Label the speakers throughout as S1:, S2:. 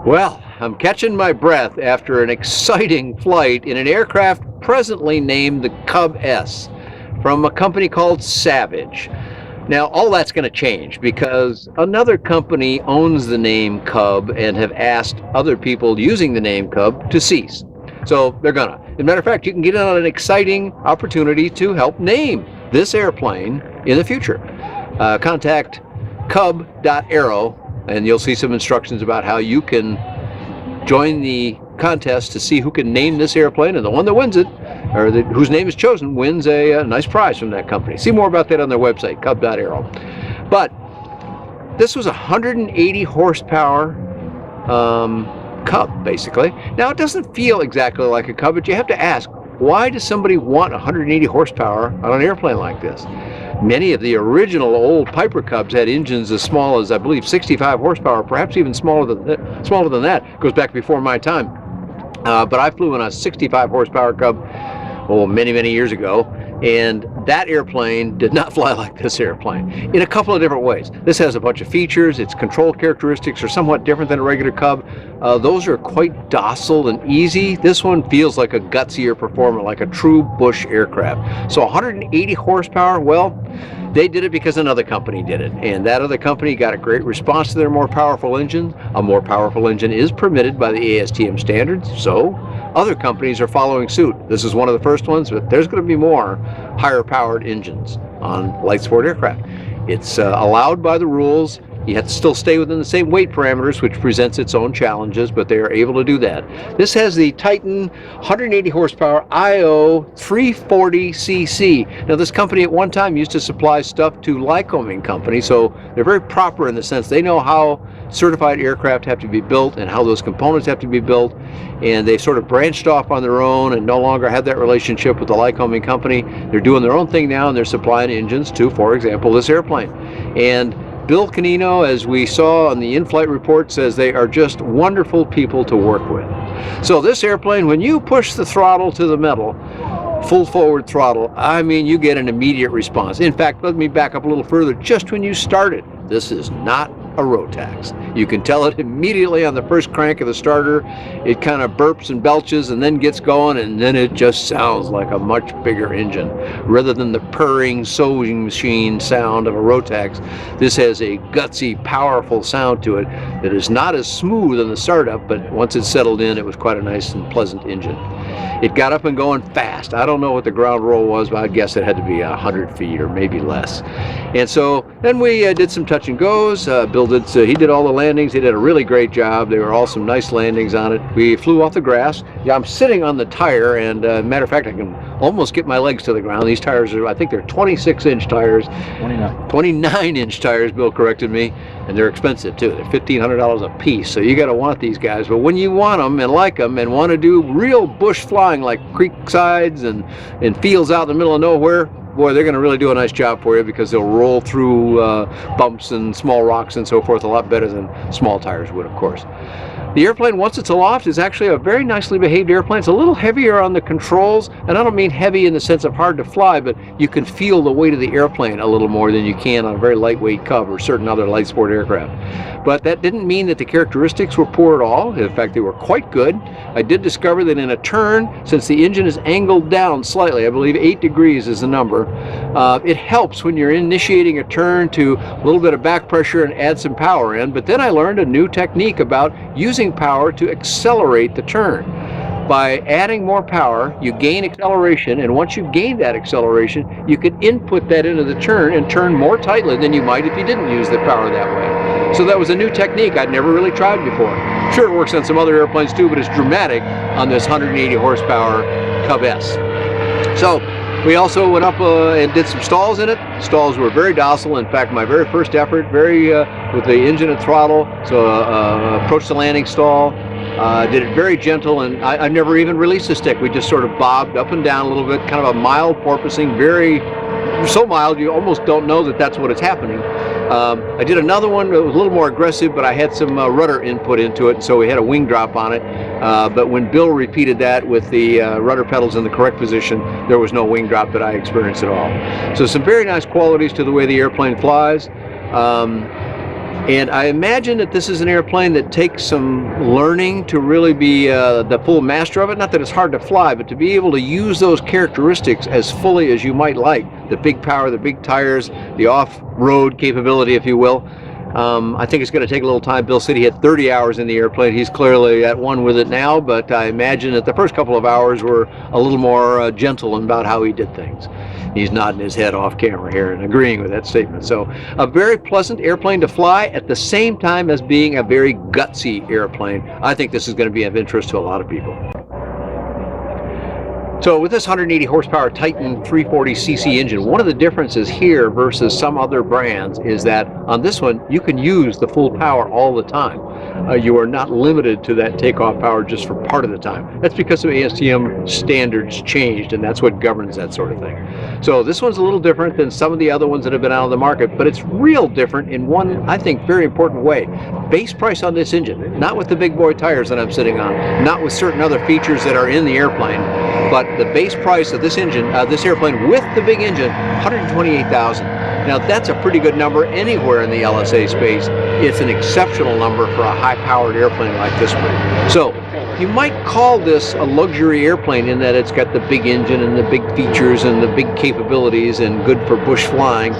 S1: Well, I'm catching my breath after an exciting flight in an aircraft presently named the CUB-S from a company called Savage. Now, all that's going to change because another company owns the name Cub and have asked other people using the name Cub to cease. So they're gonna. As a matter of fact, you can get in on an exciting opportunity to help name this airplane in the future. Contact cub.aero and you'll see some instructions about how you can join the contest to see who can name this airplane, and the one that wins it, or whose name is chosen, wins a nice prize from that company. See more about that on their website, cub.aero. But this was a 180 horsepower Cub, basically. Now, it doesn't feel exactly like a Cub, but you have to ask, why does somebody want 180 horsepower on an airplane like this? Many of the original old Piper Cubs had engines as small as, I believe, 65 horsepower, perhaps even smaller than that. It goes back before my time. But I flew in a 65 horsepower Cub, many, many years ago, and that airplane did not fly like this airplane in a couple of different ways. This has a bunch of features. Its control characteristics are somewhat different than a regular Cub. Those are quite docile and easy. This one feels like a gutsier performer, like a true bush aircraft. So 180 horsepower, well, they did it because another company did it, and that other company got a great response to their more powerful engine. A more powerful engine is permitted by the ASTM standards, so other companies are following suit. This is one of the first ones, but there's going to be more higher powered engines on light sport aircraft. It's allowed by the rules. You have to still stay within the same weight parameters, which presents its own challenges, but they are able to do that. This has the Titan 180 horsepower IO-340cc. Now, this company at one time used to supply stuff to Lycoming company, so they're very proper in the sense they know how certified aircraft have to be built and how those components have to be built, and they sort of branched off on their own and no longer have that relationship with the Lycoming company. They're doing their own thing now, and they're supplying engines to, for example, this airplane. And Bill Canino, as we saw on the in-flight report, says they are just wonderful people to work with. So this airplane, when you push the throttle to the metal, full forward throttle, I mean, you get an immediate response. In fact, let me back up a little further. Just when you start it, this is not a Rotax. You can tell it immediately on the first crank of the starter. It kind of burps and belches and then gets going, and then it just sounds like a much bigger engine. Rather than the purring sewing machine sound of a Rotax, this has a gutsy, powerful sound to it that is not as smooth in the startup, but once it's settled in, it was quite a nice and pleasant engine. It got up and going fast. I don't know what the ground roll was, but I guess it had to be 100 feet or maybe less. And so then we did some touch and goes. Bill did, he did all the landings. He did a really great job. They were all some nice landings on it. We flew off the grass. Yeah, I'm sitting on the tire, and matter of fact, I can almost get my legs to the ground. These tires are, I think they're 26-inch tires. 29-inch tires, Bill corrected me. And they're expensive too. They're $1,500 a piece, so you got to want these guys. But when you want them and like them and want to do real bush flying like creek sides and fields out in the middle of nowhere, boy, they're going to really do a nice job for you because they'll roll through bumps and small rocks and so forth a lot better than small tires would, of course. The airplane, once it's aloft, is actually a very nicely behaved airplane. It's a little heavier on the controls, and I don't mean heavy in the sense of hard to fly, but you can feel the weight of the airplane a little more than you can on a very lightweight Cub or certain other light sport aircraft. But that didn't mean that the characteristics were poor at all. In fact, they were quite good. I did discover that in a turn, since the engine is angled down slightly, I believe 8 degrees is the number, it helps when you're initiating a turn to a little bit of back pressure and add some power in. But then I learned a new technique about using power to accelerate the turn. By adding more power, you gain acceleration, and once you've gained that acceleration, you can input that into the turn and turn more tightly than you might if you didn't use the power that way. So that was a new technique I'd never really tried before. Sure, it works on some other airplanes too, but it's dramatic on this 180 horsepower CUB-S. So we also went up and did some stalls in it. Stalls were very docile. In fact, my very first effort, with the engine and throttle, so approached the landing stall, did it very gentle, and I never even released the stick. We just sort of bobbed up and down a little bit, kind of a mild porpoising, so mild you almost don't know that that's what is happening. I did another one that was a little more aggressive, but I had some rudder input into it, so we had a wing drop on it. But when Bill repeated that with the rudder pedals in the correct position, there was no wing drop that I experienced at all. So some very nice qualities to the way the airplane flies. And I imagine that this is an airplane that takes some learning to really be the full master of it. Not that it's hard to fly, but to be able to use those characteristics as fully as you might like. The big power, the big tires, the off-road capability, if you will. I think it's going to take a little time. Bill said he had 30 hours in the airplane. He's clearly at one with it now, but I imagine that the first couple of hours were a little more gentle about how he did things. He's nodding his head off camera here and agreeing with that statement. So a very pleasant airplane to fly at the same time as being a very gutsy airplane. I think this is going to be of interest to a lot of people. So with this 180 horsepower Titan 340cc engine, one of the differences here versus some other brands is that on this one you can use the full power all the time. You are not limited to that takeoff power just for part of the time. That's because of ASTM standards changed, and that's what governs that sort of thing. So this one's a little different than some of the other ones that have been out on the market, but it's real different in one, I think, very important way. Base price on this engine, not with the big boy tires that I'm sitting on, not with certain other features that are in the airplane, but the base price of this engine, this airplane with the big engine, $128,000. Now that's a pretty good number anywhere in the LSA space. It's an exceptional number for a high-powered airplane like this one. So you might call this a luxury airplane in that it's got the big engine and the big features and the big capabilities and good for bush flying.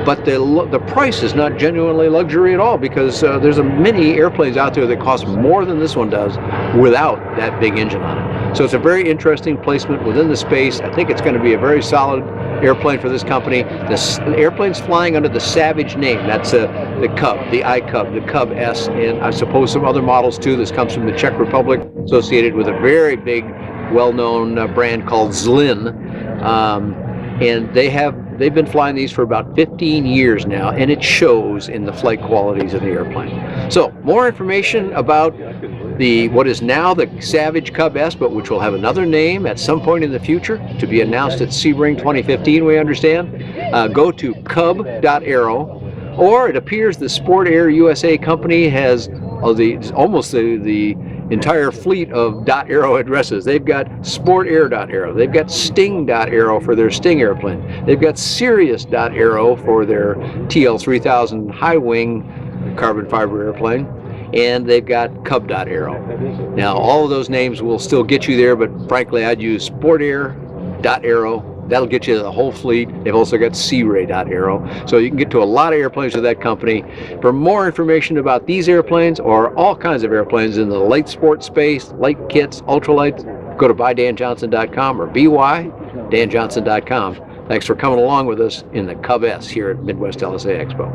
S1: But the price is not genuinely luxury at all, because there's many airplanes out there that cost more than this one does without that big engine on it. So it's a very interesting placement within the space. I think it's going to be a very solid airplane for this company. The airplane's flying under the Savage name. That's the CUB, the iCub, the CUB-S, and I suppose some other models too. This comes from the Czech Republic, associated with a very big, well-known brand called Zlin. And they've been flying these for about 15 years now, and it shows in the flight qualities of the airplane. So more information about what is now the Savage CUB-S, but which will have another name at some point in the future to be announced at Sebring 2015, we understand. Go to cub.aero, or it appears the SportAir USA company has almost the entire fleet of .aero addresses. They've got SportAir.aero, they've got Sting.aero for their Sting airplane, they've got Sirius.aero for their TL3000 high wing carbon fiber airplane, and they've got CUB.aero. Now all of those names will still get you there, but frankly I'd use SportAir.aero. That'll get you the whole fleet. They've also got Sea-Ray.aero. So you can get to a lot of airplanes with that company. For more information about these airplanes or all kinds of airplanes in the light sport space, light kits, ultralights, go to buydanjohnson.com or bydanjohnson.com. Thanks for coming along with us in the CUB-S here at Midwest LSA Expo.